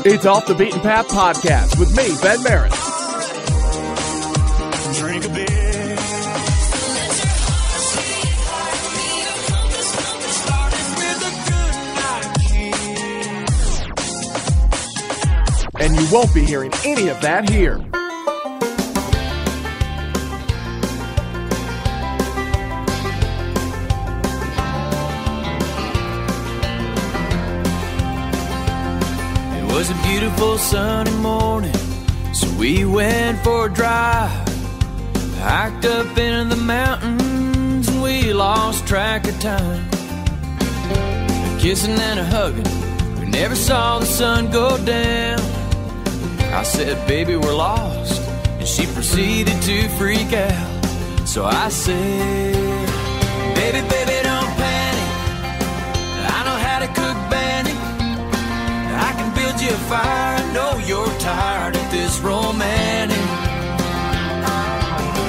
It's Off the Beaten Path Podcast with me, Ben Merritt. Drink a beer. And you won't be hearing any of that here. It was a beautiful sunny morning, so we went for a drive. Hiked up into the mountains and we lost track of time. A kissing and a hugging, we never saw the sun go down. I said, baby, we're lost, and she proceeded to freak out. So I said, baby, don't panic, I know how to cook bannock. I can build you a fire, I know you're tired of this romantic.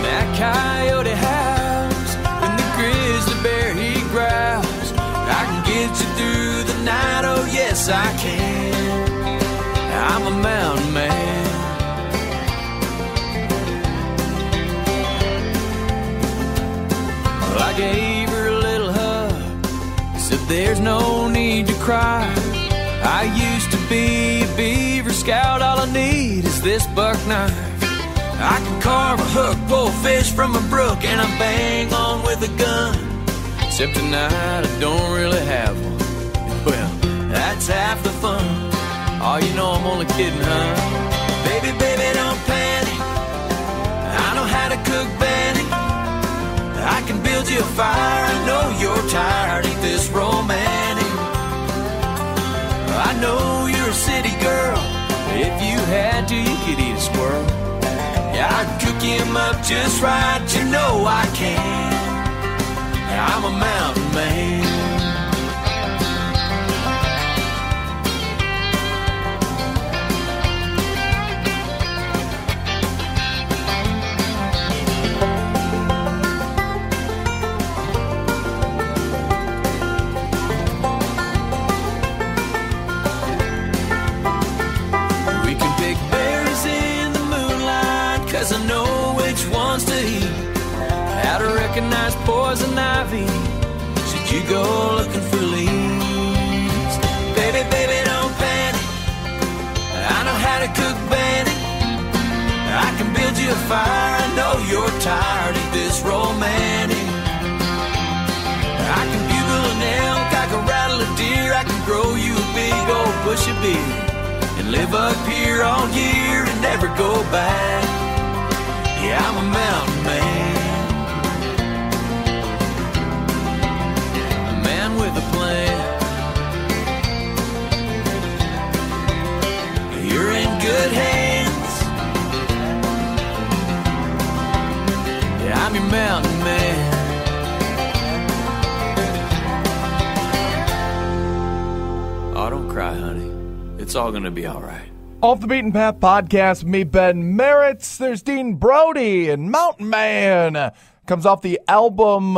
That coyote howls, when the grizzly bear he growls. I can get you through the night, oh yes I can. I'm a mountain man. Well, I gave her a little hug, said there's no need to cry. I used to be a beaver scout, all I need is this buck knife. I can carve a hook, pull fish from a brook, and I bang on with a gun. Except tonight I don't really have one. Well, that's half the fun. Oh, you know I'm only kidding, huh? Baby, don't panic, I know how to cook bannock. I can build you a fire, I know you're tired, ain't this romantic? I know you're a city girl, but if you had to, you could eat a squirrel. Yeah, I'd cook him up just right, you know I can. I'm a mountain man. Cause I know which ones to eat, how to recognize poison ivy, should you go looking for leaves. Baby, don't panic, I know how to cook bannock. I can build you a fire, I know you're tired of this romantic. I can bugle an elk, I can rattle a deer, I can grow you a big old bush of beer, and live up here all year and never go back. Yeah, I'm a mountain man. A man with a plan. You're in good hands. Yeah, I'm your mountain man. Oh, don't cry, honey. It's all gonna be all right. Off the Beaten Path Podcast, me, Ben Merritt. There's Dean Brody and Mountain Man. Comes off the album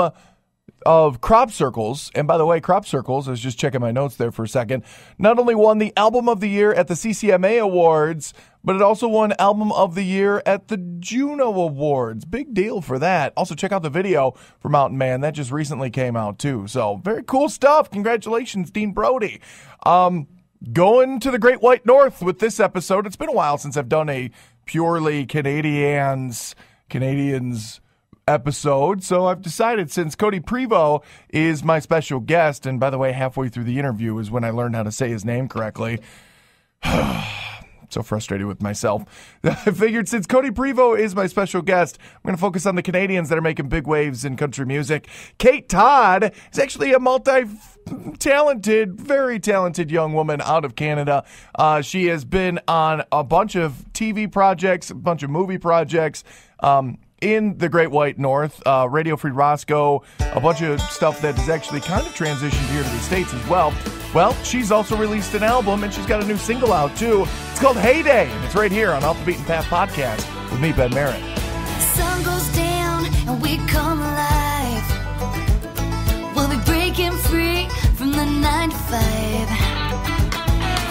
of Crop Circles. And by the way, Crop Circles, I was just checking my notes there for a second, not only won the Album of the Year at the CCMA Awards, but it also won Album of the Year at the Juno Awards. Big deal for that. Also, check out the video for Mountain Man. That just recently came out, too. So, very cool stuff. Congratulations, Dean Brody. Going to the Great White North with this episode. It's been a while since I've done a purely Canadians episode, so I've decided, since Cody Prevost is my special guest, and by the way, halfway through the interview is when I learned how to say his name correctly. So frustrated with myself. I figured, since Cody Prevost is my special guest, I'm going to focus on the Canadians that are making big waves in country music. Kate Todd is actually a multi-talented, very talented young woman out of Canada. She has been on a bunch of TV projects, a bunch of movie projects, in the Great White North, Radio Free Roscoe, a bunch of stuff that has actually kind of transitioned here to the States as well. Well, she's also released an album, and she's got a new single out, too. It's called Heyday, and it's right here on Off the Beaten Path Podcast with me, Ben Merritt. Sun goes down, and we come alive. We'll be breaking free from the 9 to 5.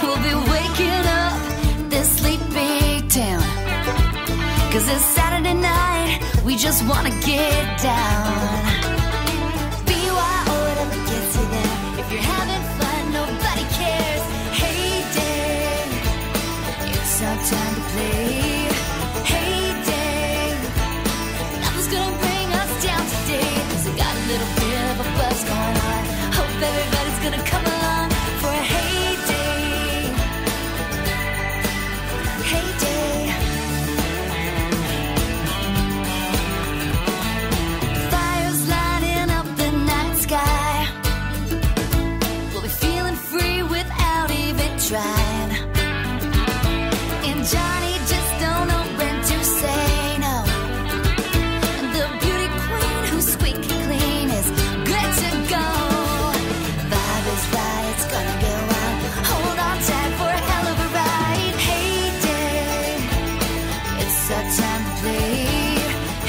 We'll be waking up just wanna get down. BYO, whatever gets you there. If you're having fun, nobody cares. Hey day, it's our time to play. Hey day, nothing's gonna bring us down today. 'Cause we got a little bit of a buzz going on. Hope everybody's gonna come along for a hey day. Hey day. Fires lighting up the night sky. We'll be feeling free without even trying. And Johnny just don't know when to say no. And the beauty queen who's squeaky clean is good to go. Vibe is right, it's gonna go out. Hold on tight for a hell of a ride. Hey day, it's our time to play.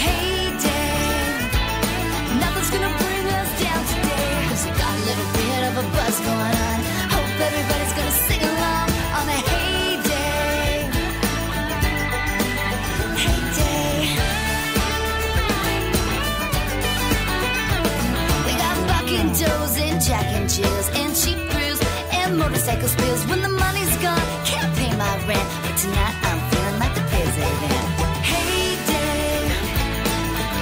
Hey day, nothing's gonna bring us down today. 'Cause we got a little bit of a buzz going on. Hope everybody's gonna sing along on a hey day. Hey day. We got bucket doughs and Jack and Jills and cheap thrills and motorcycle spills. When the money's gone, can't pay my rent. But tonight I'm feeling like the president. Hey day,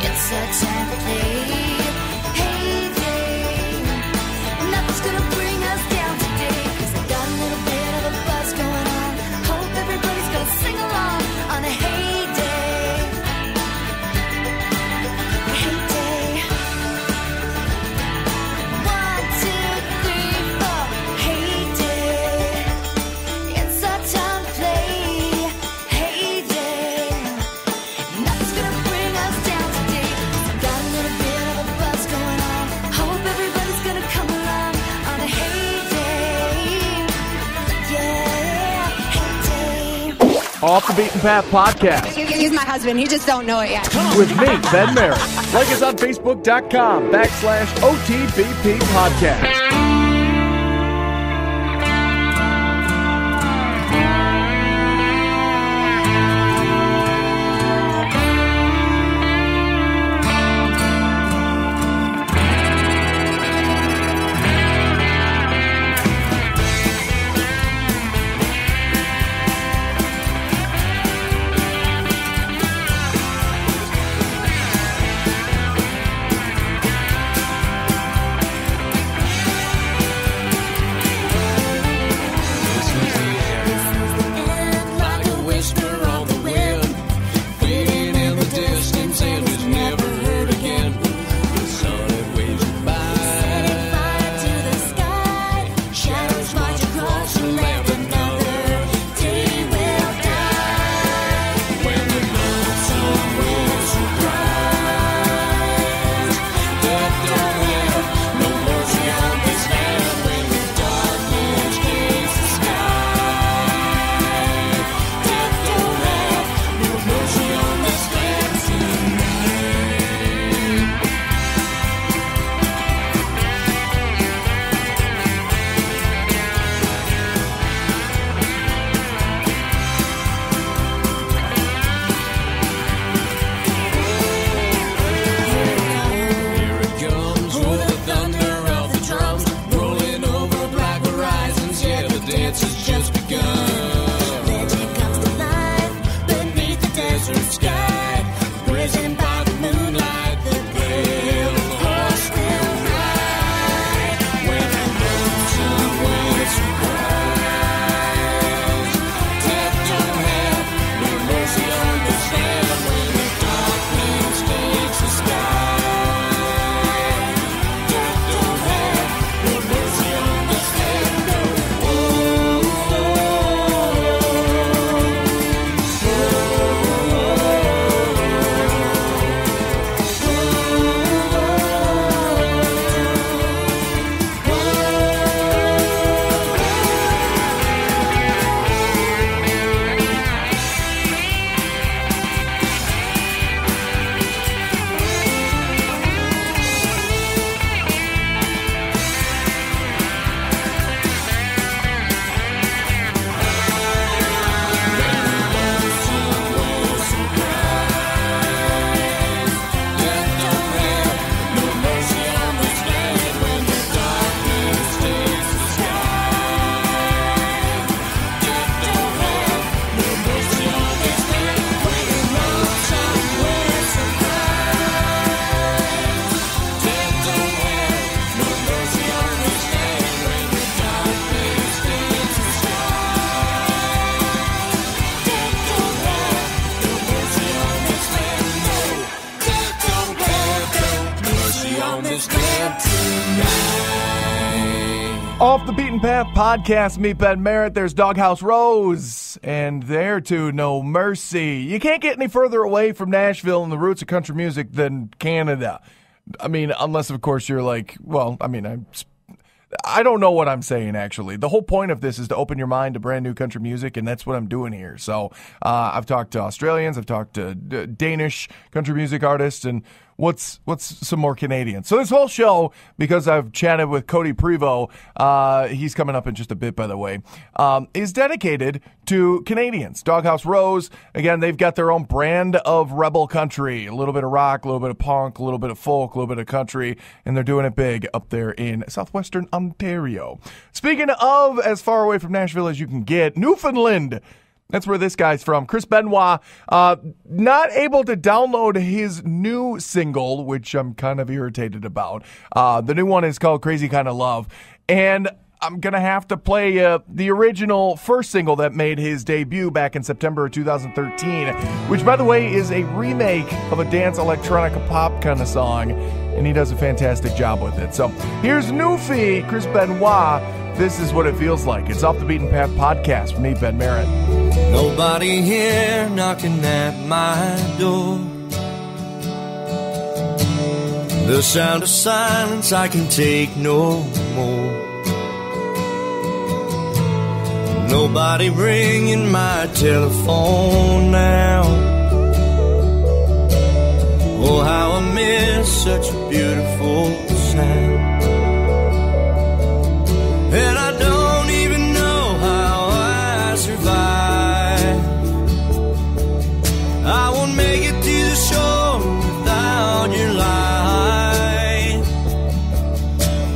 it's our time to play. Hey day, nothing's gonna bring us down today. 'Cause I got a little bit of a buzz going on. Hope everybody's gonna sing along on a hey day. Hey day. 1, 2, 3, 4. Hey day, it's our time to play. Hey day, nothing's gonna bring us down today. Got a little bit of a buzz going on. Hope everybody's gonna come along on a hey day. Yeah, hey day. Off the Beaten Path podcast He's my husband. You just don't know it yet. with me, Ben Merritt. Like us on Facebook.com/OTBP podcast. just can't deny. Off the Beaten Path podcast, meet Ben Merritt. There's Doghouse Rose, and there to No Mercy. You can't get any further away from Nashville and the roots of country music than Canada. I mean, unless, of course, you're like, well, I mean, I don't know what I'm saying, actually. The whole point of this is to open your mind to brand new country music, and that's what I'm doing here. So I've talked to Australians, I've talked to Danish country music artists, and what's some more Canadian. So this whole show, because I've chatted with Cody Prevost, he's coming up in just a bit, by the way, is dedicated to Canadians. Doghouse Rose, again, they've got their own brand of rebel country. A little bit of rock, a little bit of punk, a little bit of folk, a little bit of country, and they're doing it big up there in southwestern Ontario. Speaking of as far away from Nashville as you can get, Newfoundland. That's where this guy's from. Chris Benoit, not able to download his new single, which I'm kind of irritated about. The new one is called Crazy Kind of Love. And I'm going to have to play the original first single that made his debut back in September of 2013, which, by the way, is a remake of a dance electronic pop kind of song. And he does a fantastic job with it. So here's Newfie, Chris Benoit. This is what it feels like. It's Off the Beaten Path podcast with me, Ben Merritt. Nobody here knocking at my door. The sound of silence I can take no more. Nobody ringing my telephone now. Oh, how I miss such a beautiful sound. And I don't even know how I survive. I won't make it to the shore without your light.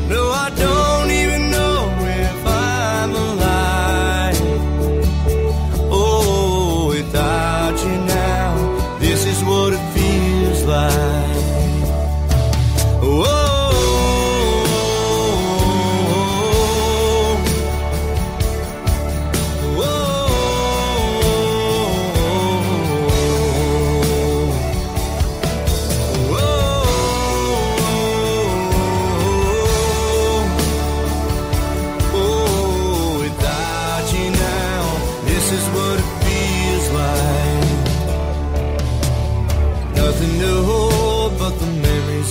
No, I don't even know if I'm alive. Oh, without you now, this is what it feels like. Oh.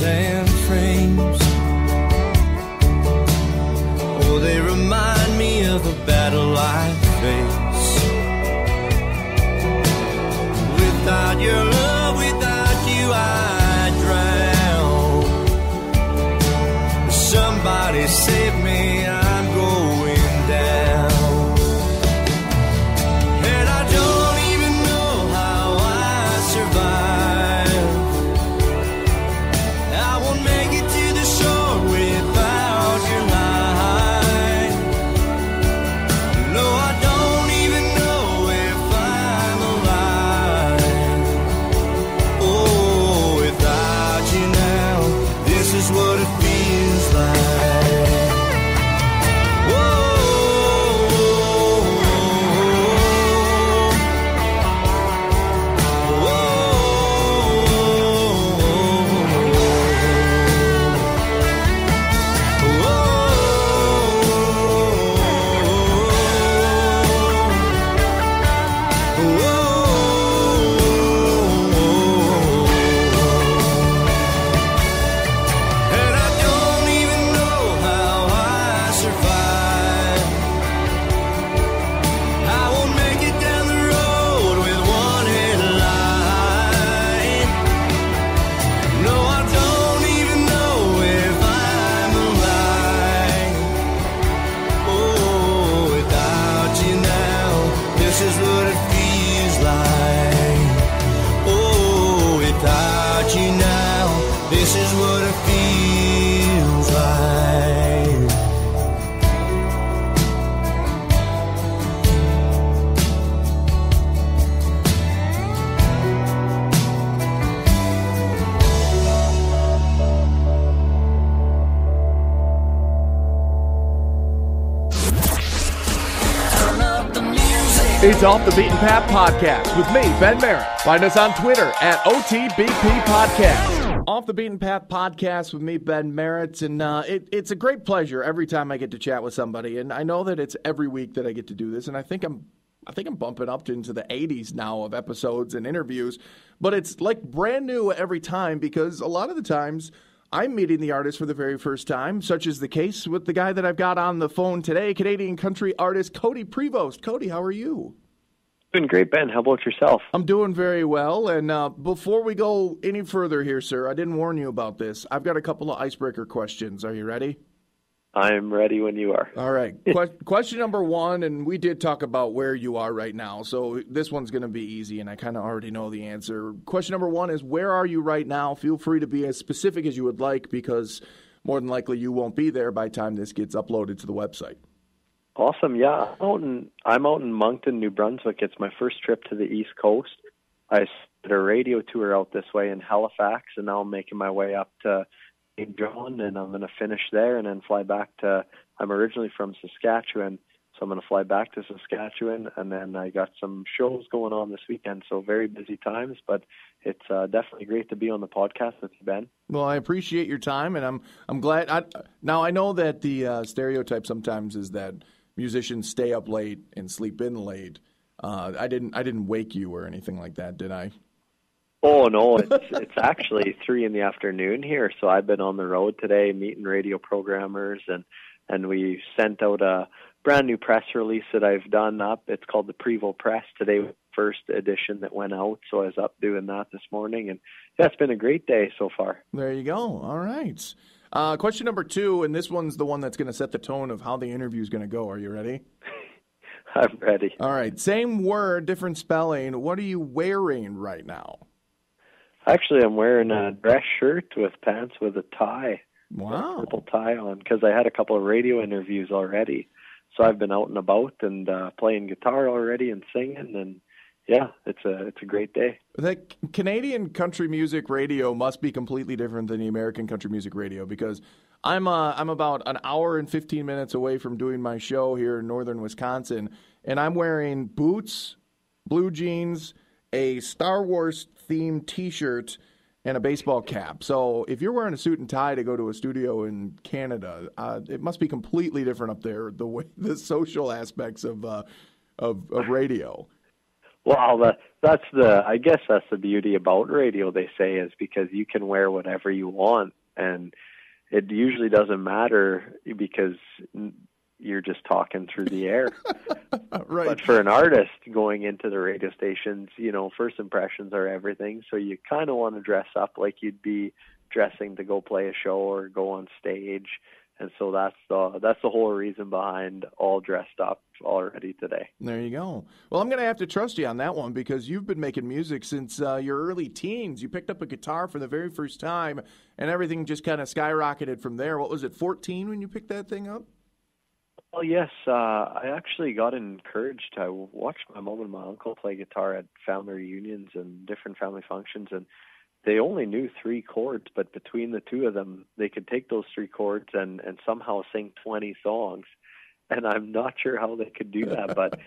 And frames, oh, they remind me of a battle I face. Without your love, without you, I'd drown. Somebody save me, I'm going down. And I don't even know how I survive. It's Off the Beaten Path podcast with me, Ben Merritt. Find us on Twitter at OTBP Podcast. Off the Beaten Path podcast with me, Ben Merritt, and it's a great pleasure every time I get to chat with somebody. And I know that it's every week that I get to do this, and I think I'm bumping up into the 80s now of episodes and interviews. But it's like brand new every time because a lot of the times I'm meeting the artist for the very first time, such as the case with the guy that I've got on the phone today, Canadian country artist Cody Prevost. Cody, how are you? Doing great, Ben. How about yourself? I'm doing very well. And before we go any further here, sir, I didn't warn you about this. I've got a couple of icebreaker questions. Are you ready? I'm ready when you are. All right. Question number one, and we did talk about where you are right now, so this one's going to be easy, and I kind of already know the answer. Question number one is, where are you right now? Feel free to be as specific as you would like because more than likely you won't be there by the time this gets uploaded to the website. Awesome. Yeah, I'm out in Moncton, New Brunswick. It's my first trip to the East Coast. I did a radio tour out this way in Halifax, and now I'm making my way up to St. John, and I'm going to finish there and then fly back to, I'm originally from Saskatchewan, so I'm going to fly back to Saskatchewan, and then I got some shows going on this weekend, so very busy times, but it's definitely great to be on the podcast with you, Ben. Well, I appreciate your time, and I'm glad. Now, I know that the stereotype sometimes is that musicians stay up late and sleep in late. I didn't wake you or anything like that, did I? Oh no, it's actually 3 p.m. here. So I've been on the road today meeting radio programmers, and we sent out a brand new press release that I've done up. It's called the Prevo Press. Today was the first edition that went out, so I was up doing that this morning, and yeah, it's been a great day so far. There you go. All right. Question number 2, and this one's the one that's going to set the tone of how the interview is going to go. Are you ready? I'm ready. All right. Same word, different spelling. What are you wearing right now? Actually, I'm wearing a dress shirt with pants with a tie. Wow. A purple tie on, because I had a couple of radio interviews already. So I've been out and about and playing guitar already and singing, and yeah, it's a great day. The Canadian country music radio must be completely different than the American country music radio because I'm about an hour and 15 minutes away from doing my show here in northern Wisconsin, and I'm wearing boots, blue jeans, a Star Wars themed T-shirt, and a baseball cap. So if you're wearing a suit and tie to go to a studio in Canada, it must be completely different up there. The social aspects of radio. Well, I guess that's the beauty about radio, they say, is because you can wear whatever you want, and it usually doesn't matter because you're just talking through the air. Right. But for an artist going into the radio stations, first impressions are everything, so you kind of want to dress up like you'd be dressing to go play a show or go on stage. And so that's the whole reason behind all dressed up already today. There you go. Well, I'm going to have to trust you on that one because you've been making music since your early teens. You picked up a guitar for the very first time, and everything just kind of skyrocketed from there. What was it, 14 when you picked that thing up? Well, yes. I actually got encouraged. I watched my mom and my uncle play guitar at family reunions and different family functions, and they only knew 3 chords, but between the two of them, they could take those 3 chords and somehow sing 20 songs. And I'm not sure how they could do that, but,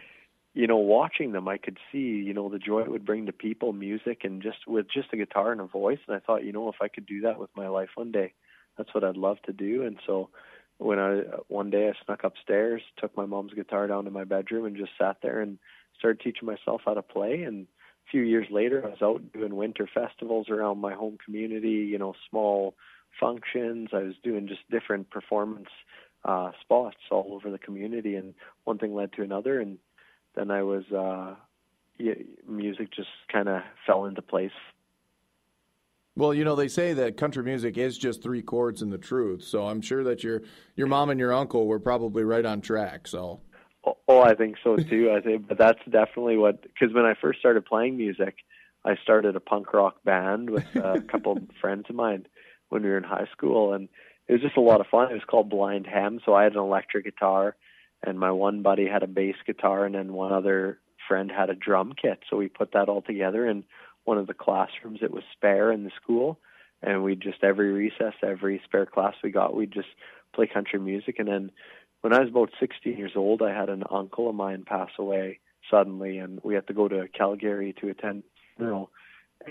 watching them, I could see, the joy it would bring to people, music, and with just a guitar and a voice. And I thought, if I could do that with my life one day, that's what I'd love to do. And so one day I snuck upstairs, took my mom's guitar down to my bedroom and just sat there and started teaching myself how to play. And a few years later, I was out doing winter festivals around my home community, small functions. I was doing just different performance spots all over the community, and one thing led to another, and then I was music just kind of fell into place. Well, they say that country music is just 3 chords and the truth, so I'm sure that your mom and your uncle were probably right on track, so... Oh, I think so too. But that's definitely because when I first started playing music, I started a punk rock band with a couple of friends of mine when we were in high school, and it was just a lot of fun. It was called Blind Hem. So I had an electric guitar, and my one buddy had a bass guitar, and then one other friend had a drum kit. So we put that all together in one of the classrooms that was spare in the school, and we just every recess, every spare class we got, we'd just play country music. And then when I was about 16 years old, I had an uncle of mine pass away suddenly, and we had to go to Calgary to attend the funeral.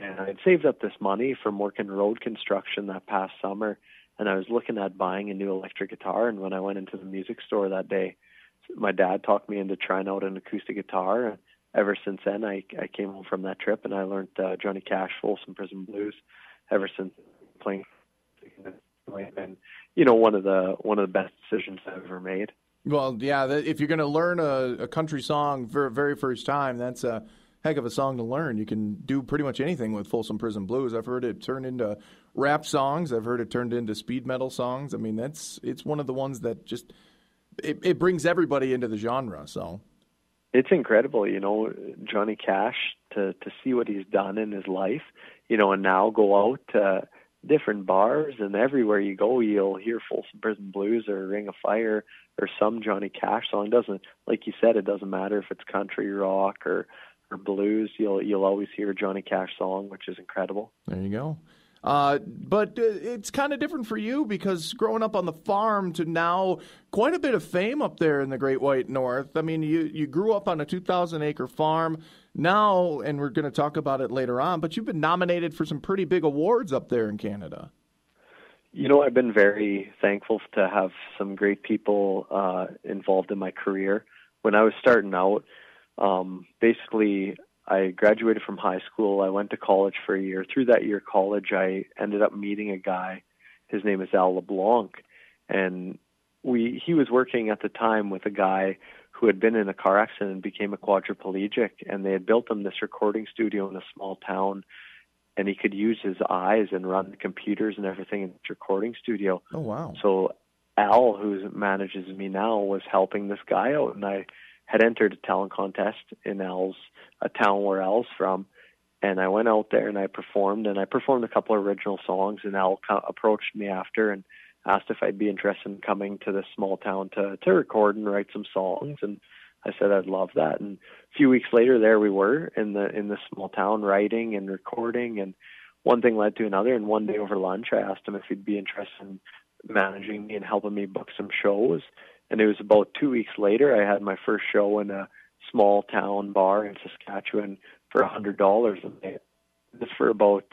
And I'd saved up this money from working road construction that past summer, and I was looking at buying a new electric guitar. And when I went into the music store that day, my dad talked me into trying out an acoustic guitar. And ever since then, I came home from that trip and I learned Johnny Cash, Folsom Prison Blues. Ever since playing, and one of the best decisions I've ever made. Well, yeah, if you're going to learn a country song for very first time, that's a heck of a song to learn. You can do pretty much anything with Folsom Prison Blues. I've heard it turn into rap songs. I've heard it turned into speed metal songs. I mean, it's one of the ones that just it brings everybody into the genre. So it's incredible, Johnny Cash to see what he's done in his life, and now go out to different bars, and everywhere you go, you'll hear Folsom Prison Blues or Ring of Fire or some Johnny Cash song. Like you said, it doesn't matter if it's country, rock, or blues. You'll always hear a Johnny Cash song, which is incredible. There you go. But it's kind of different for you because growing up on the farm to now quite a bit of fame up there in the Great White North. I mean, you grew up on a 2,000-acre farm now, and we're going to talk about it later on, but you've been nominated for some pretty big awards up there in Canada. I've been very thankful to have some great people involved in my career. When I was starting out, basically I graduated from high school. I went to college for a year. Through that year of college, I ended up meeting a guy. His name is Al LeBlanc, and he was working at the time with a guy who had been in a car accident and became a quadriplegic, and they had built him this recording studio in a small town, and he could use his eyes and run the computers and everything in this recording studio. Oh, wow. So Al, who manages me now, was helping this guy out, and I had entered a talent contest in a town where Al's from, and I went out there and I performed a couple of original songs, and Al approached me after and asked if I'd be interested in coming to this small town to record and write some songs, and I said I'd love that. And a few weeks later, there we were in the small town writing and recording, and one thing led to another. And one day over lunch, I asked him if he'd be interested in managing me and helping me book some shows. And it was about 2 weeks later, I had my first show in a small town bar in Saskatchewan for $100, and I did this for about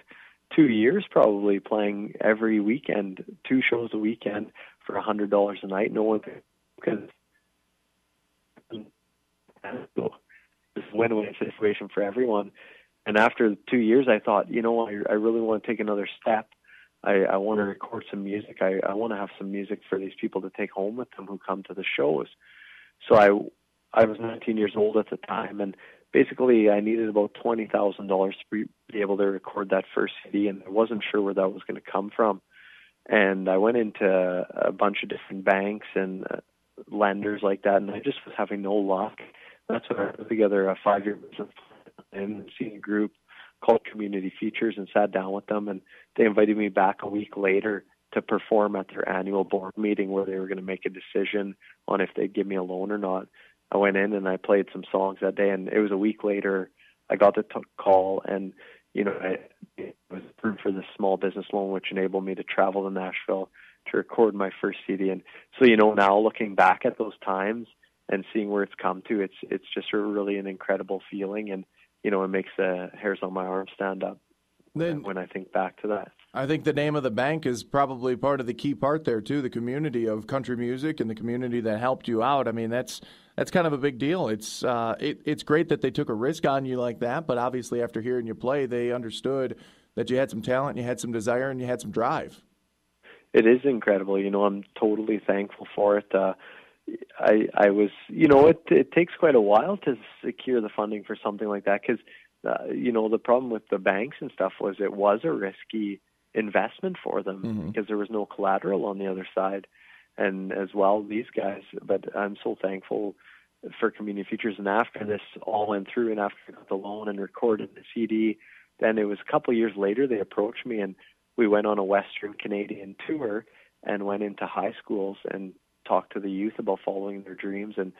2 years, probably playing every weekend, 2 shows a weekend for $100 a night. No one could. This win-win situation for everyone. And after 2 years, I thought, I really want to take another step. I want to record some music. I want to have some music for these people to take home with them who come to the shows. So I was 19 years old at the time, and basically I needed about $20,000 to be able to record that first CD, and I wasn't sure where that was going to come from. And I went into a bunch of different banks and lenders like that, and I just was having no luck. That's when I put together a 5-year business plan and seen a group called Community Features and sat down with them, and they invited me back a week later to perform at their annual board meeting where they were going to make a decision on if they'd give me a loan or not. I went in and I played some songs that day, and it was a week later I got the call, and I was approved for this small business loan, which enabled me to travel to Nashville to record my first CD. And so, now looking back at those times and seeing where it's come to, it's just really an incredible feeling, and it makes the hairs on my arm stand up when I think back to that. I think the name of the bank is probably part of the key part there too. The community of country music and the community that helped you out. I mean, that's kind of a big deal. It's great that they took a risk on you like that, but obviously after hearing you play, they understood that you had some talent, you had some desire, and you had some drive. It is incredible. I'm totally thankful for it. I was, it takes quite a while to secure the funding for something like that because, the problem with the banks and stuff was it was a risky investment for them because there was no collateral on the other side, and as well these guys. But I'm so thankful for Community Features, and after this all went through, and after I got the loan and recorded the CD, then it was a couple of years later they approached me, and we went on a Western Canadian tour and went into high schools and talked to the youth about following their dreams and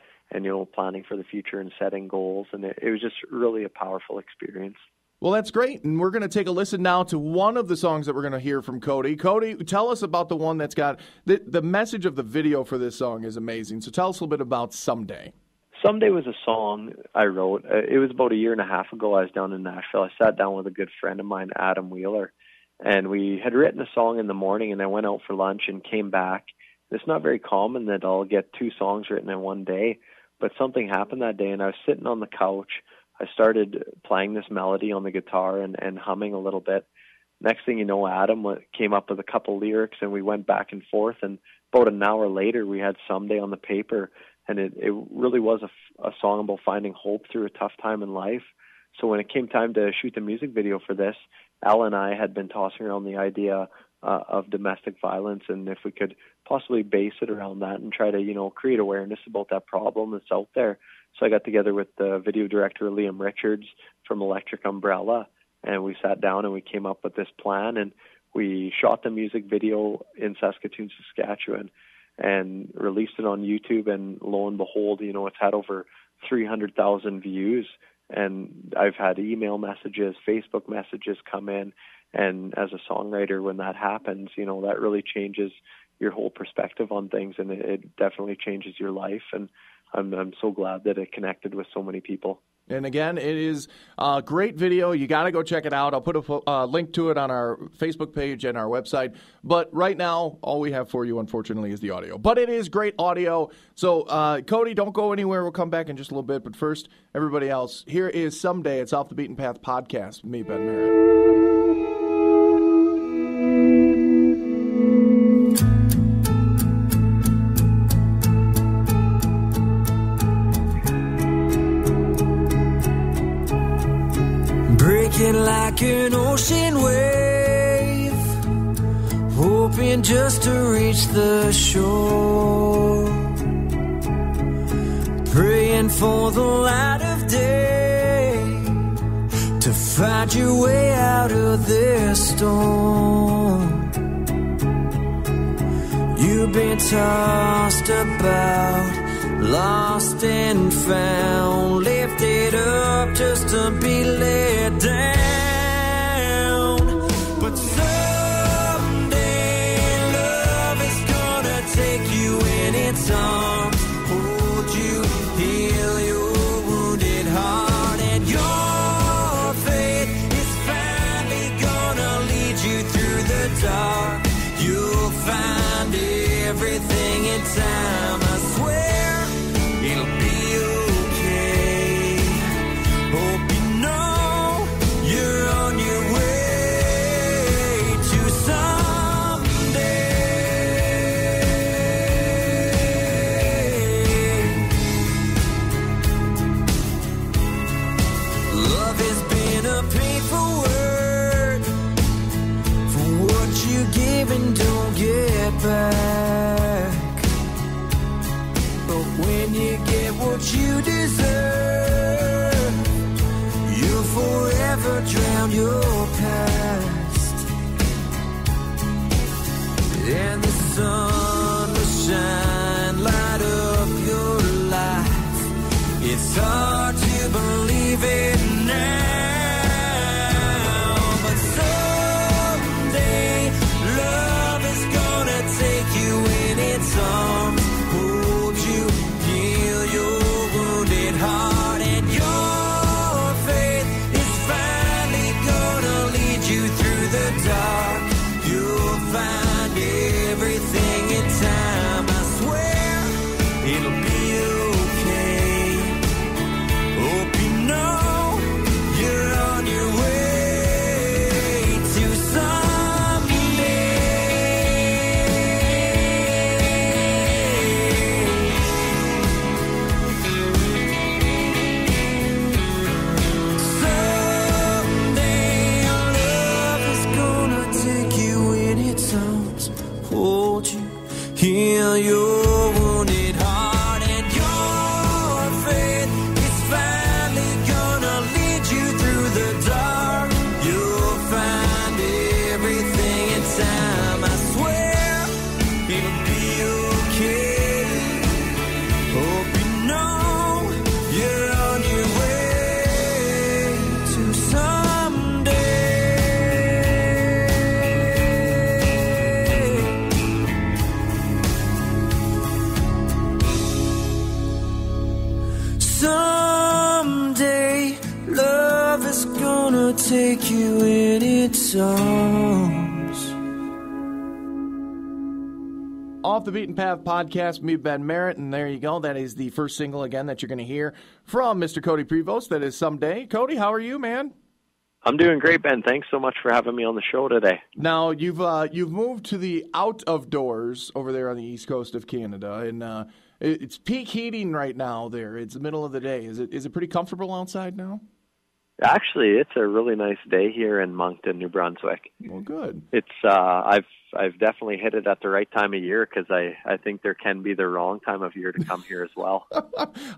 planning for the future and setting goals. And it was just really a powerful experience. Well, that's great. And we're going to take a listen now to one of the songs that we're going to hear from Cody. Cody, tell us about the one that's got the message of the video for this song is amazing. So tell us a little bit about Someday. Someday was a song I wrote. It was about a year and a half ago. I was down in Nashville. I sat down with a good friend of mine, Adam Wheeler, and we had written a song in the morning, and I went out for lunch and came back. It's not very common that I'll get 2 songs written in one day, but something happened that day, and I was sitting on the couch. I started playing this melody on the guitar and humming a little bit. Next thing you know, Adam came up with a couple lyrics, and we went back and forth, and about an hour later, we had Someday on the paper. And it really was a song about finding hope through a tough time in life. So when it came time to shoot the music video for this, Al and I had been tossing around the idea of domestic violence, and if we could possibly base it around that and try to, create awareness about that problem that's out there. So I got together with the video director, Liam Richards from Electric Umbrella, and we sat down and we came up with this plan, and we shot the music video in Saskatoon, Saskatchewan, and released it on YouTube, and lo and behold, it's had over 300,000 views, and I've had email messages, Facebook messages come in, and as a songwriter, when that happens, that really changes your whole perspective on things, and it definitely changes your life, and I'm so glad that it connected with so many people. And again, it is a great video. You got to go check it out. I'll put a link to it on our Facebook page and our website. But right now, all we have for you, unfortunately, is the audio. But it is great audio. So, Cody, don't go anywhere. We'll come back in just a little bit. But first, everybody else, here is Someday. It's Off the Beaten Path podcast with me, Ben Merritt. Like an ocean wave, hoping just to reach the shore, praying for the light of day to find your way out of this storm. You've been tossed about, lost and found, lifted up just to be let down. But someday love is gonna take you in its arms, hold you, heal your wounded heart, and your faith is finally gonna lead you through the dark. You'll find everything in time, I swear it'll be okay. Hope you know you're on your way to someday. Love has been a painful word for what you give and don't get back. But when you get what you deserve, you'll forever drown your past. And the sun will shine, light up your life. It's hard to believe it now, but someday love is gonna take you in its arms, hold you, heal your wounded heart, and your faith is finally gonna lead take you in its arms. Off the Beaten Path podcast, me, Ben Merritt, and there you go. That is the first single, again, that you're going to hear from Mr. Cody Prevost. That is Someday. Cody, how are you, man? I'm doing great, Ben. Thanks so much for having me on the show today. Now, you've moved to the out of doors over there on the east coast of Canada, and it's peak heating right now there. It's the middle of the day. Is it pretty comfortable outside now? Actually, it's a really nice day here in Moncton, New Brunswick. Well, good. It's I've definitely hit it at the right time of year because I think there can be the wrong time of year to come here as well.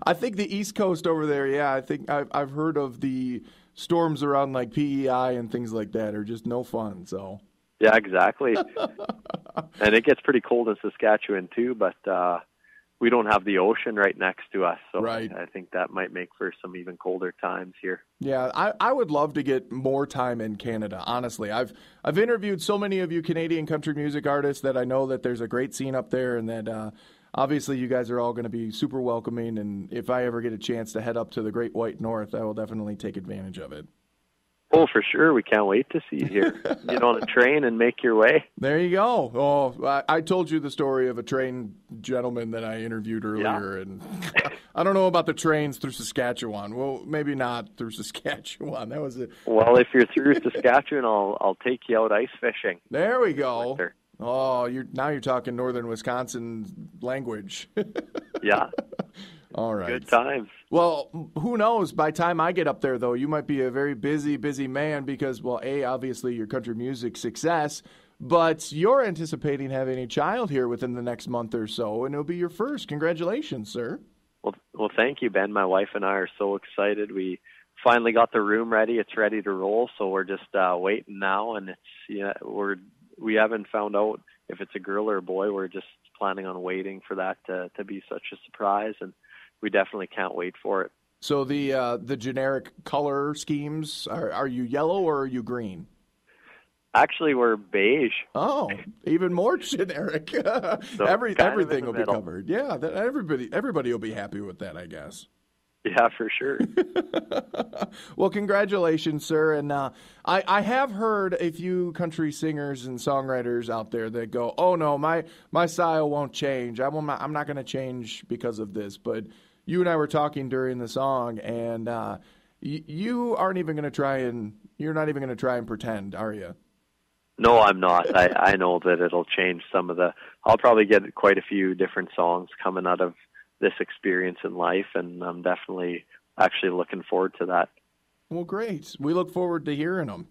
I think the East Coast over there, yeah, I think I've heard of the storms around like PEI and things like that are just no fun. So yeah, exactly. And it gets pretty cold in Saskatchewan too, but we don't have the ocean right next to us, so right. I think that might make for some even colder times here. Yeah, I would love to get more time in Canada, honestly. I've interviewed so many of you Canadian country music artists that I know that there's a great scene up there, and that obviously you guys are all going to be super welcoming, and if I ever get a chance to head up to the Great White North, I will definitely take advantage of it. Oh, for sure. We can't wait to see you here. Get on a train and make your way. There you go. Oh, I told you the story of a train gentleman that I interviewed earlier, and I don't know about the trains through Saskatchewan. Well, maybe not through Saskatchewan. That was it. Well, if you're through Saskatchewan, I'll take you out ice fishing. There we go. Winter. Oh, you're talking northern Wisconsin language. Yeah. All right. Good times. Well, who knows? By the time I get up there, though, you might be a very busy, busy man because, well, obviously your country music success, but you're anticipating having a child here within the next month or so, and it'll be your first. Congratulations, sir. Well, thank you, Ben. My wife and I are so excited. We finally got the room ready. It's ready to roll, so we're just waiting now, and we haven't found out if it's a girl or a boy. We're just planning on waiting for that to be such a surprise, and we definitely can't wait for it. So the generic color schemes, are you yellow or are you green? Actually, we're beige. Oh, even more generic. So everything will be covered. Yeah, everybody will be happy with that, I guess. Yeah, for sure. Well, congratulations, sir. And I have heard a few country singers and songwriters out there that go, "Oh no, my style won't change. I'm not going to change because of this." But you and I were talking during the song, and you aren't even going to try and you're not even going to try and pretend, are you? No, I'm not. I know that it'll change some of I'll probably get quite a few different songs coming out of this experience in life, and I'm definitely actually looking forward to that. Well, great. We look forward to hearing them.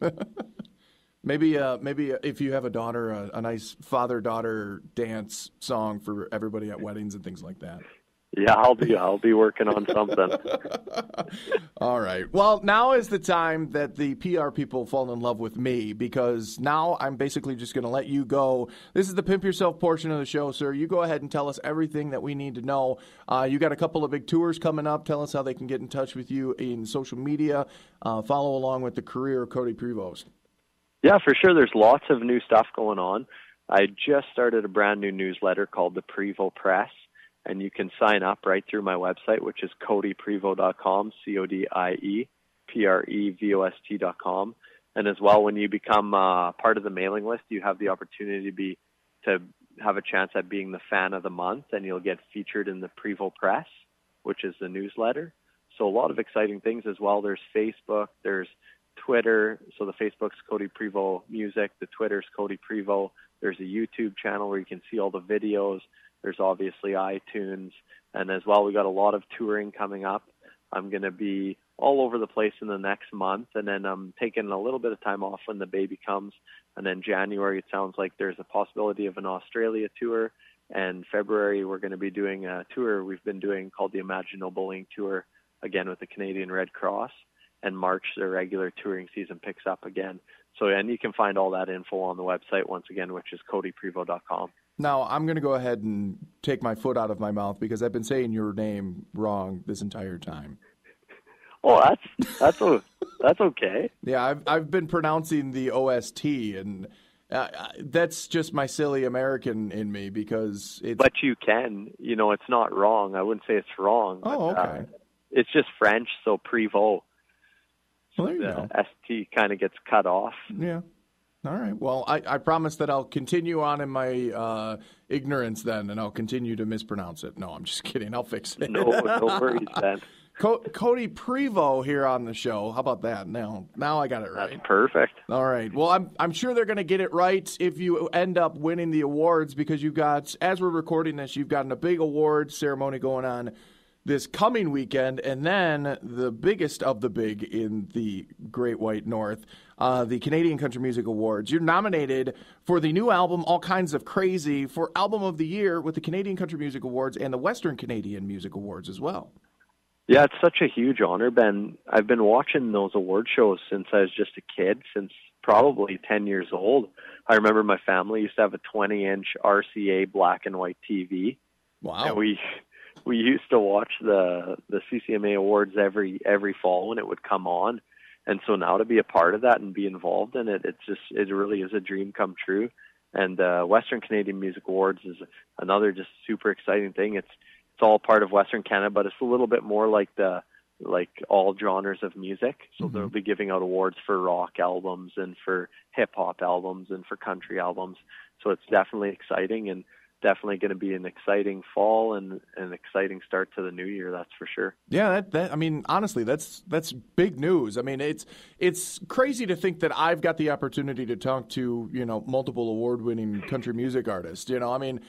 Maybe if you have a daughter, a nice father-daughter dance song for everybody at weddings and things like that. Yeah, I'll be working on something. All right. Well, now is the time that the PR people fall in love with me, because now I'm basically just going to let you go. This is the Pimp Yourself portion of the show, sir. You go ahead and tell us everything that we need to know. You got a couple of big tours coming up. Tell us how they can get in touch with you in social media. Follow along with the career of Cody Prevost. Yeah, for sure. There's lots of new stuff going on. I just started a brand new newsletter called the Prevo Press. And you can sign up right through my website, which is codyprevost.com, CODIEPREVOST.com. And as well, when you become part of the mailing list, you have the opportunity to have a chance at being the fan of the month, and you'll get featured in the Prevo Press, which is the newsletter. So a lot of exciting things as well. There's Facebook, there's Twitter. So the Facebook's Cody Prevost Music, the Twitter's Cody Prevost. There's a YouTube channel where you can see all the videos. There's obviously iTunes, and as well, we got a lot of touring coming up. I'm going to be all over the place in the next month, and then I'm taking a little bit of time off when the baby comes, and then January, it sounds like there's a possibility of an Australia tour, and February, we're going to be doing a tour we've been doing called the Imagine No Bullying Tour, again with the Canadian Red Cross, and March, the regular touring season picks up again. So, and you can find all that info on the website, once again, which is codyprevost.com. Now, I'm going to go ahead and take my foot out of my mouth because I've been saying your name wrong this entire time. Oh, that's okay. Yeah, I've been pronouncing the OST, and that's just my silly American in me because it's... But you can. It's not wrong. I wouldn't say it's wrong. Oh, but, okay. It's just French, so Prevost. Well, there you the go. ST kind of gets cut off. Yeah. All right. Well, I promise that I'll continue on in my ignorance then, and I'll continue to mispronounce it. No, I'm just kidding. I'll fix it. No worries, Ben. Cody Prevost here on the show. How about that? Now I got it right. That's perfect. All right. Well, I'm sure they're going to get it right if you end up winning the awards, because you've got, as we're recording this, you've gotten a big award ceremony going on this coming weekend, and then the biggest of the big in the Great White North, the Canadian Country Music Awards. You're nominated for the new album, All Kinds of Crazy, for Album of the Year with the Canadian Country Music Awards and the Western Canadian Music Awards as well. Yeah, it's such a huge honor, Ben. I've been watching those award shows since I was just a kid, since probably 10 years old. I remember my family used to have a 20-inch RCA black and white TV. Wow. And we used to watch the CCMA Awards every fall when it would come on. And so now to be a part of that and be involved in it, it really is a dream come true. And Western Canadian Music Awards is another just super exciting thing. It's all part of Western Canada, but it's a little bit more like all genres of music. So they'll be giving out awards for rock albums and for hip hop albums and for country albums. So it's definitely exciting, and definitely going to be an exciting fall and an exciting start to the new year. That's for sure. Yeah, that I mean, honestly, that's big news. I mean, it's crazy to think that I've got the opportunity to talk to, multiple award-winning country music artists. I mean,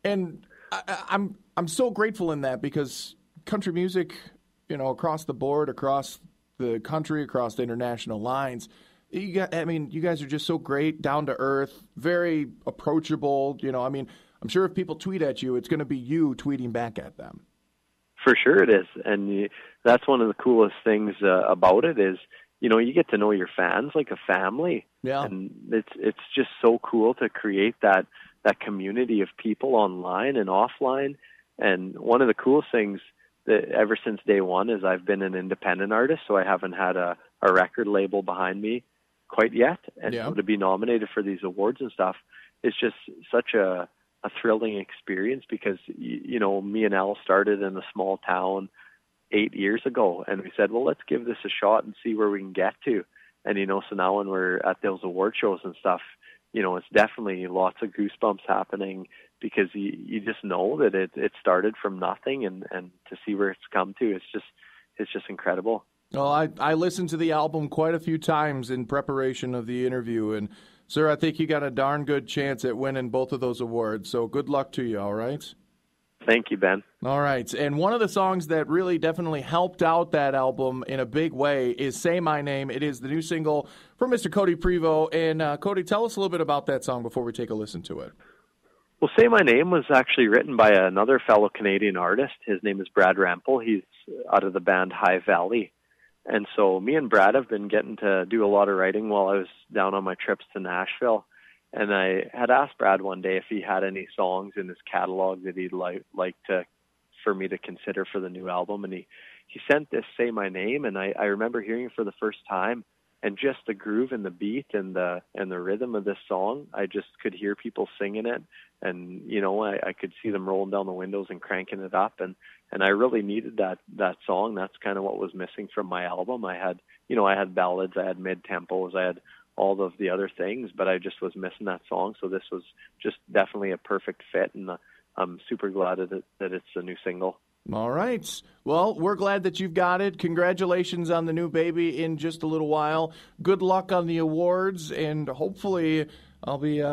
and I'm so grateful in that, because country music, across the board, across the country, across the international lines, you guys are just so great, down to earth, very approachable. I'm sure if people tweet at you, it's going to be you tweeting back at them. For sure it is. And that's one of the coolest things about it is, you get to know your fans like a family. Yeah. And it's just so cool to create that community of people online and offline. And one of the coolest things that ever since day one is I've been an independent artist, so I haven't had a record label behind me quite yet. And so to be nominated for these awards and stuff, it's just such a thrilling experience, because, me and Al started in a small town 8 years ago, and we said, well, let's give this a shot and see where we can get to. And, so now when we're at those award shows and stuff, it's definitely lots of goosebumps happening, because you just know that it started from nothing, and to see where it's come to, it's just incredible. Well, I listened to the album quite a few times in preparation of the interview, and sir, I think you got a darn good chance at winning both of those awards. So good luck to you, all right? Thank you, Ben. All right. And one of the songs that really definitely helped out that album in a big way is Say My Name. It is the new single from Mr. Cody Prevost. And Cody, tell us a little bit about that song before we take a listen to it. Well, Say My Name was actually written by another fellow Canadian artist. His name is Brad Rampel. He's out of the band High Valley. And so me and Brad have been getting to do a lot of writing while I was down on my trips to Nashville. And I had asked Brad one day if he had any songs in his catalog that he'd like for me to consider for the new album. And he sent this Say My Name, and I remember hearing it for the first time, and just the groove and the beat and the rhythm of this song, I just could hear people singing it. And, I could see them rolling down the windows and cranking it up. And I really needed that song. That's kind of what was missing from my album. I had ballads, I had mid-tempos, I had all of the other things, but I just was missing that song. So this was just definitely a perfect fit, and I'm super glad that it's a new single. All right. Well, we're glad that you've got it. Congratulations on the new baby in just a little while. Good luck on the awards, and hopefully I'll be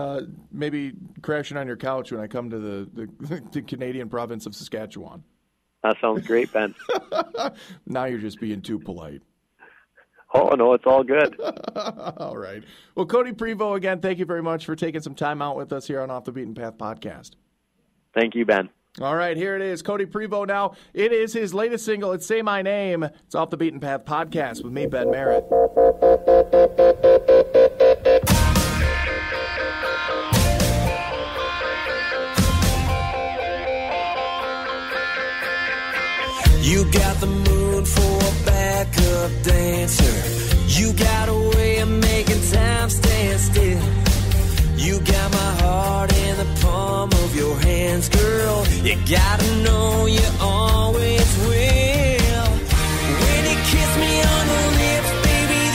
maybe crashing on your couch when I come to the Canadian province of Saskatchewan. That sounds great, Ben. Now you're just being too polite. Oh, no, it's all good. All right. Well, Cody Prevost, again, thank you very much for taking some time out with us here on Off the Beaten Path podcast. Thank you, Ben. All right, here it is. Cody Prevost now. It is his latest single. It's Say My Name. It's Off the Beaten Path podcast with me, Ben Merritt. You got the mood for a backup dancer. You got a way of making time stand still. You got my heart in the palm of your hands, girl. You gotta know you always will. When you kiss me on the lips, baby,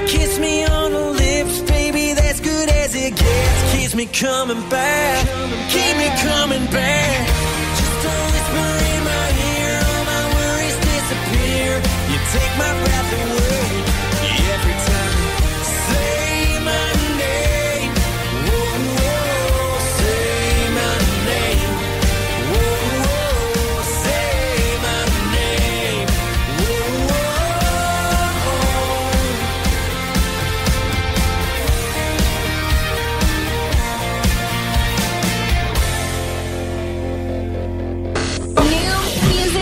Kiss me on the lips, baby, that's good as it gets. Keeps me coming back, keep me coming back. Just a whisper in my ear, all my worries disappear. You take my breath away every time. Say my name, whoa, whoa, say my name, whoa, whoa, say my name, whoa, whoa.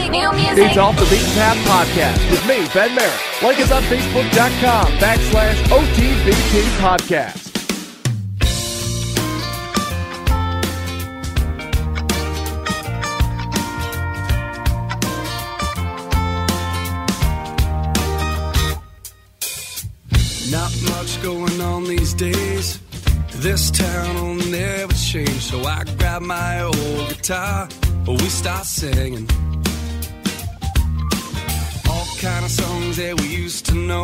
New music. It's Off the Beaten Path Podcast with me, Ben Merritt. Like us on Facebook.com/OTBT Podcast. Not much going on these days. This town will never change. So I grab my old guitar, we start singing all kind of songs that we used to know,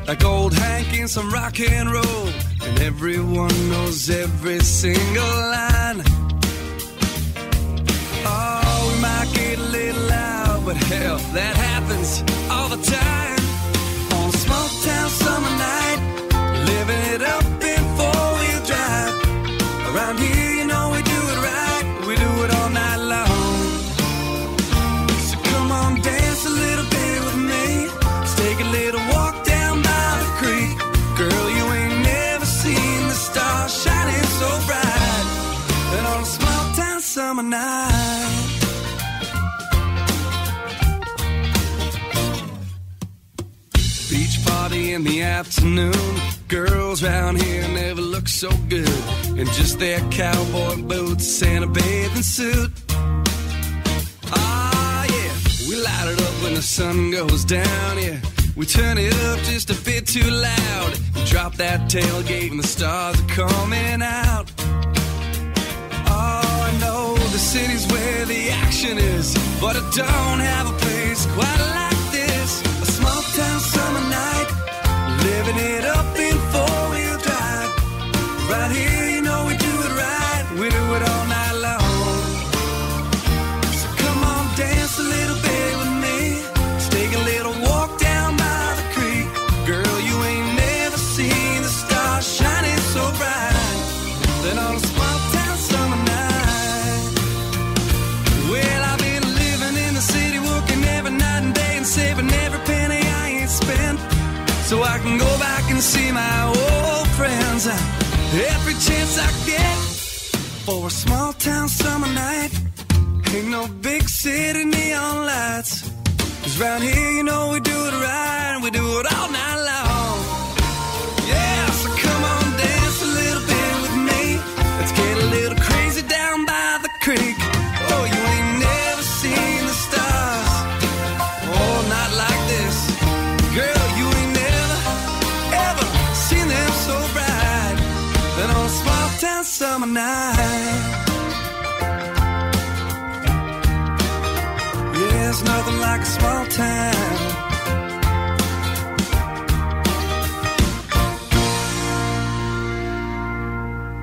like old Hank and some rock and roll. And everyone knows every single line. Oh, we might get a little loud, but hell, that happens all the time. On a small town summer night, living it up in four-wheel drive. Around here, you know we do it right. We do it all night long. So come on, dance a little bit with me. Let's take a little walk down by the creek. Girl, you ain't never seen the stars shining so bright. And on a small town summer night, beach party in the afternoon. Girls round here never look so good in just their cowboy boots and a bathing suit. Ah, yeah, we light it up when the sun goes down, yeah. We turn it up just a bit too loud. We drop that tailgate and the stars are coming out. Oh, I know the city's where the action is, but I don't have a place quite like this. A small town summer night, living it up in four-wheel drive. Right here, you know we do it right. We do it all night long. So come on, dance a little bit with me. Let's take a little walk down by the creek. Girl, you ain't never seen the stars shining so bright. Then on a small town summer night. Well, I've been living in the city, working every night and day and saving every penny I ain't spent, so I can go back and see my old friends every chance I get. For a small town summer night, ain't no big city neon lights. 'Cause round here, you know we do it right. We do it all night long. Yeah, so come on, dance a little bit with me. Let's get a little crazy down by the creek. Oh, you ain't never seen the stars. Oh, not like this. Girl, you ain't never, ever seen them so bright. Then on a small town summer night. Yeah, it's nothing like a small town.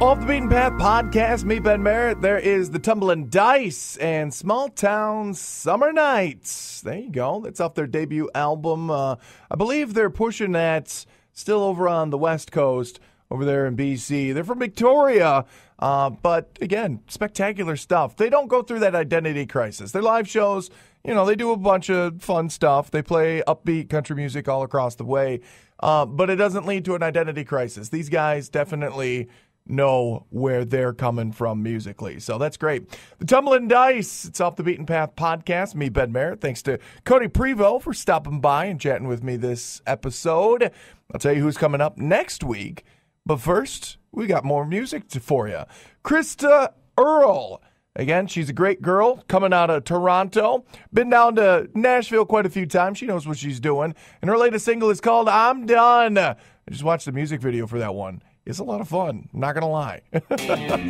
Off the Beaten Path Podcast, me, Ben Merritt. There is the Tumbling Dice and Small Town Summer Nights. There you go. That's off their debut album. I believe they're pushing that still over on the West Coast, over there in BC. They're from Victoria, but again, spectacular stuff. They don't go through that identity crisis. Their live shows, you know, they do a bunch of fun stuff. They play upbeat country music all across the way, but it doesn't lead to an identity crisis. These guys definitely know where they're coming from musically. So that's great. The Tumbling Dice, it's Off the Beaten Path Podcast. Me, Ben Merritt. Thanks to Cody Prevost for stopping by and chatting with me this episode. I'll tell you who's coming up next week. But first, we got more music for you. Krista Earle. Again, she's a great girl coming out of Toronto. Been down to Nashville quite a few times. She knows what she's doing. And her latest single is called I'm Done. I just watched the music video for that one. It's a lot of fun, I'm not going to lie.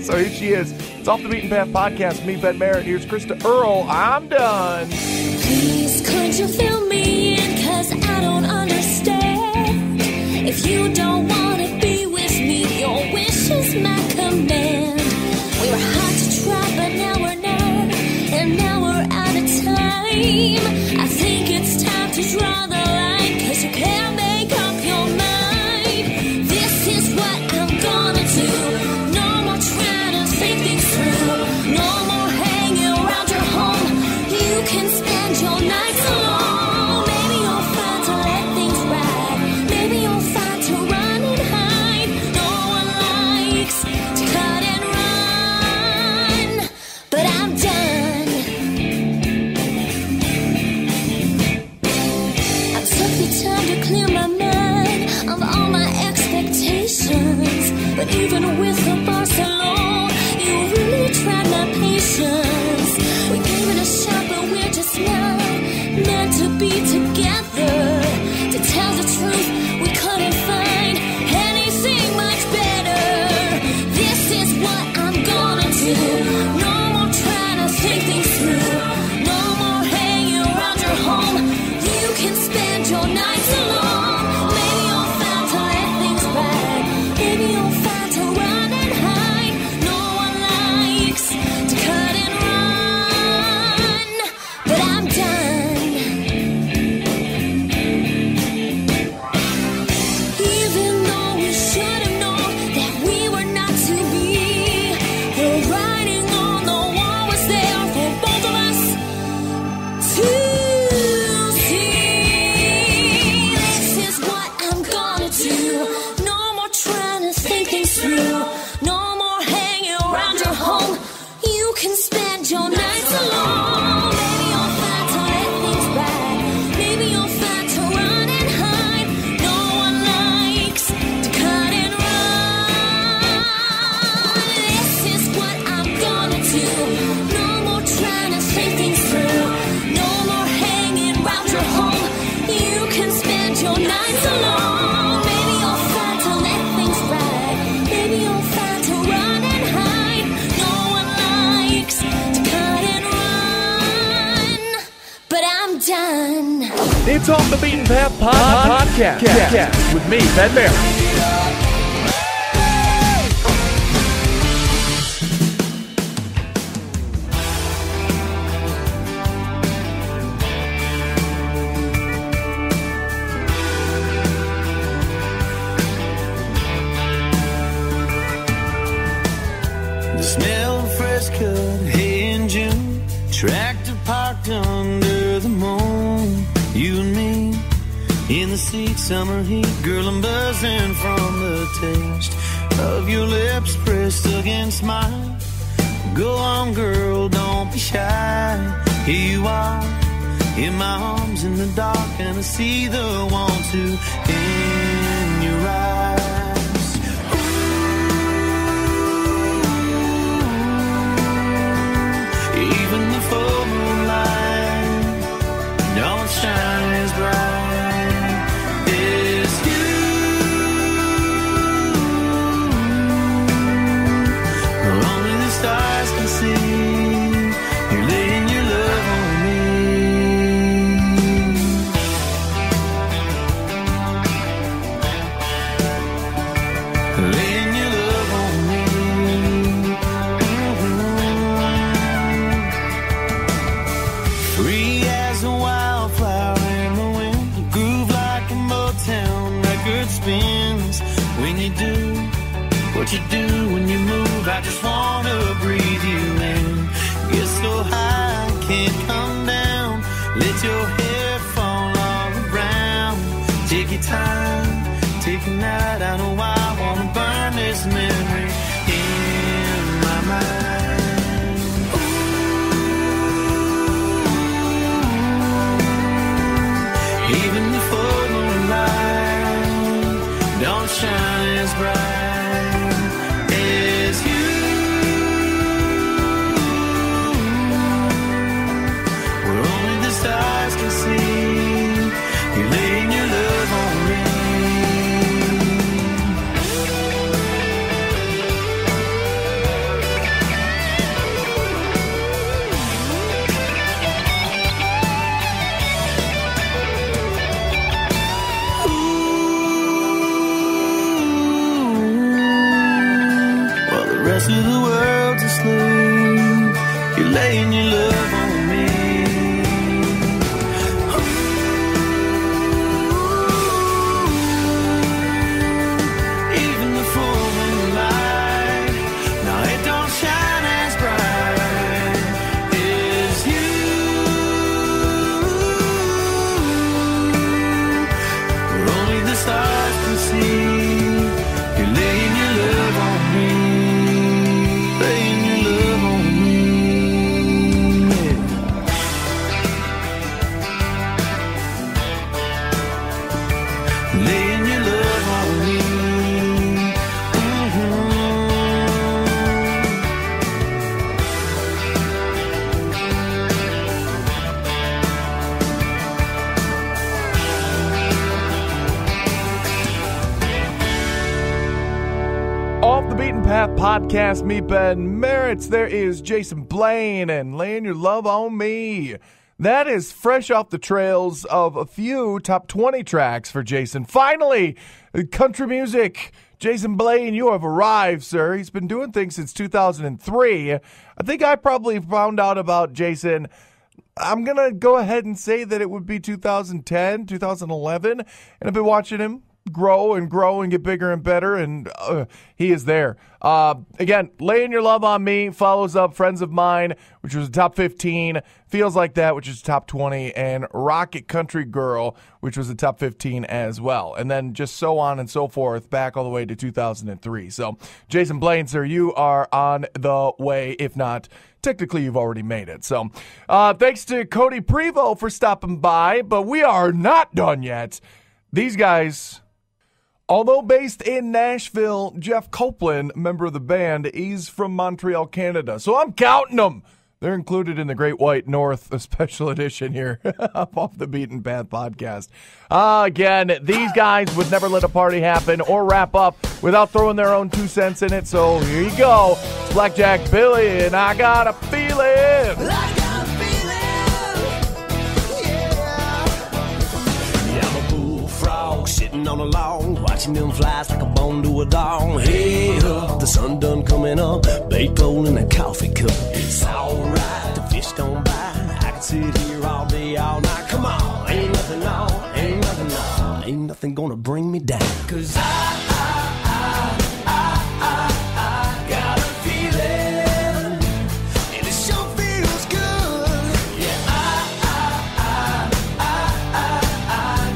So here she is. It's Off the Beaten Path Podcast. Me, Ben Merritt. Here's Krista Earle. I'm done. Please, could you fill me in? 'Cause I don't understand. If you don't wanna be with me, your wish is my command. We were hot to try, but now we're not, and now we're out of time. I think it's time to draw the line, 'cause you can't make up your mind. This is what I'm gonna do. No more trying to think things through. No more hanging around your home. You can spend your nights alone. Maybe you'll find to let things ride. Maybe you'll find to run and hide. No one likes to cut and run, but I'm done. I took the time to clear my mind of all my expectations, but even with the bars alone, you really tried my patience. We gave it a shot, but we're just not meant to be together. To tell the truth, we couldn't find anything much better. This is what I'm gonna do. No more trying to think things through. No more hanging around your home. You can spend your nights alone. Maybe you'll find to let things ride. Maybe you'll find to run and hide. No one likes to cut and run, but I'm done. Even though we should have known that we were not to be, the writing on the wall was there for both of us to see. This is what I'm gonna do. No more trying to think things through. No more hanging around your home. You can spend your nights alone. Maybe you'll find to let things ride. Maybe you'll find to run and hide. No one likes to cut and run. This is what I'm gonna do. No more trying to think things through. No more hanging around your home. You can spend your nights alone. Maybe you'll find to let things ride. Maybe you'll find to run and hide. No one likes to cut and run, but I'm done. It's Off the Beaten Path podcast with me, Ben Barrett. The smell of fresh cut hay in June, tractor parked under the moon. You and me in the seat, summer heat, girl, I'm buzzing from the taste of your lips pressed against mine. Go on, girl, don't be shy. Here you are in my arms in the dark, and I see the want to in your eyes. Even the full moonlight don't shine as bright as you. Only the stars can see you're laying your love on me. Laying your love on me. Free as a wildflower in the wind, you groove like a Motown record spins. When you do what you do when you move, I just wanna breathe you in. Get so high, can't come down. Let your hair fall all around. Take your time, take a night. I know I wanna burn this memory in my mind. Even the full moonlight don't shine as bright as you. Where only the stars can see you laying your love on me. rest of the world's asleep, you're laying your love on me. Even the full moonlight, now it don't shine as bright as you. Where only the stars can see, you're laying your love on me, laying your love on me. Laying your love on me. Off the Beaten Path podcast, meet Ben Merritts. There is Jason Blaine and Laying Your Love on Me. That is fresh off the trails of a few top 20 tracks for Jason. Finally, country music. Jason Blaine, you have arrived, sir. He's been doing things since 2003. I think I probably found out about Jason, I'm going to go ahead and say that it would be 2010, 2011. And I've been watching him grow and get bigger and better, and he is there. Again, Laying Your Love on Me follows up Friends of Mine, which was a top 15, Feels Like That, which is top 20, and Rocket Country Girl, which was a top 15 as well. And then just so on and so forth, back all the way to 2003. So, Jason Blaine, sir, you are on the way, if not technically, you've already made it. So, thanks to Cody Prevost for stopping by, but we are not done yet. These guys, although based in Nashville, Jeff Copeland, member of the band, he's from Montreal, Canada. So I'm counting them. They're included in the Great White North special edition here off the Beaten Path podcast. Again, these guys would never let a party happen or wrap up without throwing their own 2 cents in it. So here you go. It's Blackjack Billy, and I got a feeling. Sitting on a lawn, watching them flies like a bone to a dog. Hey up, the sun done coming up, baked gold in a coffee cup. It's alright, the fish don't bite. I can sit here all day, all night. Come on, ain't nothing on, ain't nothing on, ain't nothing gonna bring me down. 'Cause I got a feeling, and it sure feels good. Yeah, I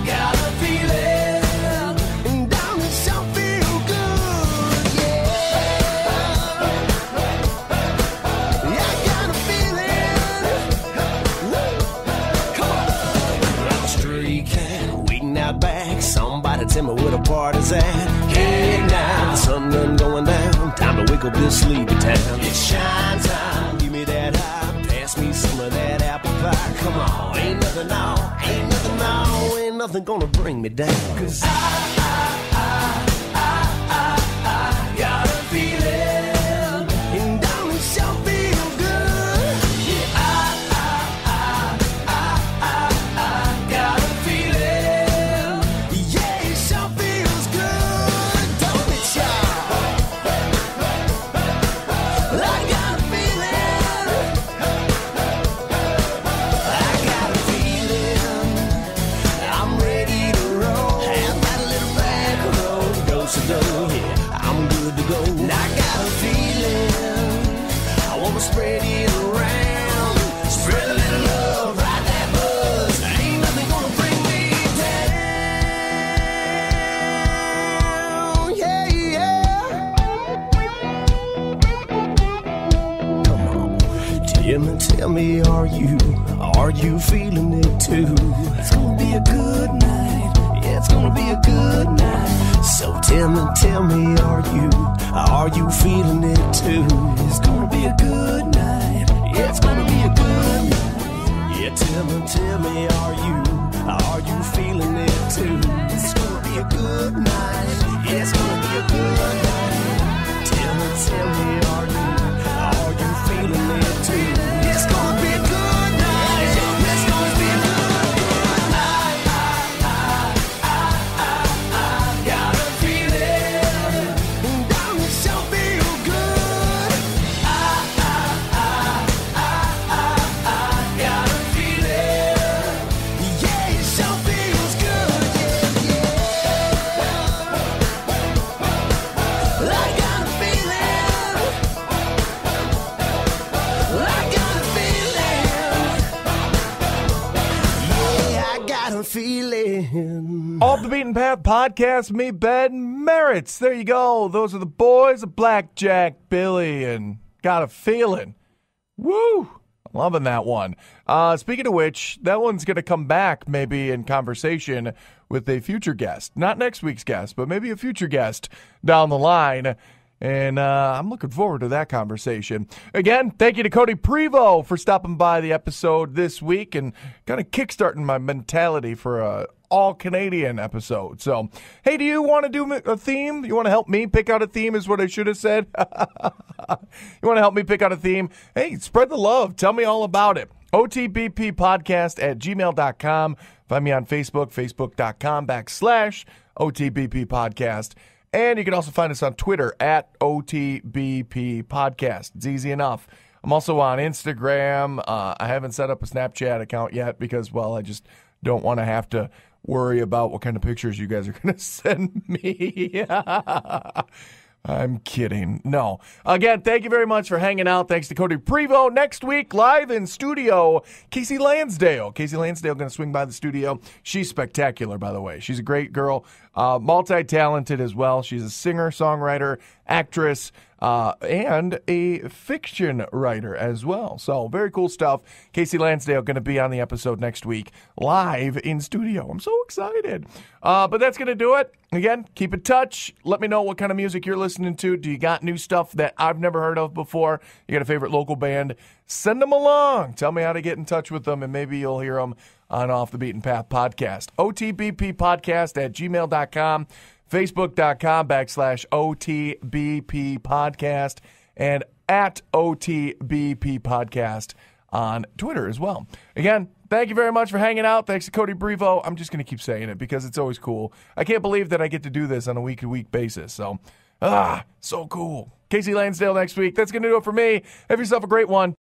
got a feeling. Somebody tell me where the party's at. Hey now, the sun done going down. Time to wake up this sleepy town. It's shine time, give me that high. Pass me some of that apple pie. Come on, ain't nothing on, ain't nothing on, ain't nothing gonna bring me down. 'Cause I got a feeling, and down it sure feel good. Yeah, I got a feeling. Yeah, it sure feels good, don't it, y'all? I got a feeling. I got a feeling. I'm ready to roll. Have that little back road, do-so-do, yeah, I'm good to go. And I got a feeling. I wanna spread it around. Spread a little love, ride that buzz. Ain't nothing gonna bring me down. Yeah, yeah. Come on, tell me, are you feeling it too? It's gonna be a good night. Yeah, it's gonna be a good night. So tell me, are you feeling it too? It's gonna be a good night. Yeah, it's gonna be a good night. Yeah, tell me, are you feeling it too? It's gonna be a good night. Yeah, it's gonna be a good night. Tell me, are you feeling it too? It's gonna be a good night. It's gonna be a good night. I got a feeling, and down it sure feel good. Beaten Path Podcast, me, Ben Merritts. There you go. Those are the boys of Blackjack Billy and Got a Feeling. Woo! Loving that one. Speaking of which, that one's going to come back maybe in conversation with a future guest. Not next week's guest, but maybe a future guest down the line. And I'm looking forward to that conversation. Again, thank you to Cody Prevost for stopping by the episode this week and kind of kickstarting my mentality for a all-Canadian episode. So, hey, do you want to do a theme? You want to help me pick out a theme is what I should have said. You want to help me pick out a theme? Hey, spread the love. Tell me all about it. otbppodcast@gmail.com. Find me on Facebook, facebook.com/otbppodcast. And you can also find us on Twitter @OTBP Podcast. It's easy enough. I'm also on Instagram. I haven't set up a Snapchat account yet because, well, I just don't want to have to worry about what kind of pictures you guys are going to send me. I'm kidding. No. Again, thank you very much for hanging out. Thanks to Cody Prevost. Next week, live in studio, Casey Lansdale. Casey Lansdale going to swing by the studio. She's spectacular, by the way. She's a great girl, multi-talented as well. She's a singer, songwriter, actress, and a fiction writer as well. So very cool stuff. Casey Lansdale going to be on the episode next week, live in studio. I'm so excited. But that's going to do it. Again, keep in touch. Let me know what kind of music you're listening to. Do you got new stuff that I've never heard of before? You got a favorite local band? Send them along. Tell me how to get in touch with them, and maybe you'll hear them on Off the Beaten Path Podcast. otbppodcast@gmail.com. Facebook.com/OTBP Podcast, and @OTBP Podcast on Twitter as well. Again, thank you very much for hanging out. Thanks to Cody Prevost. I'm just going to keep saying it because it's always cool. I can't believe that I get to do this on a week-to-week basis. So, so cool. Casey Lansdale next week. That's going to do it for me. Have yourself a great one.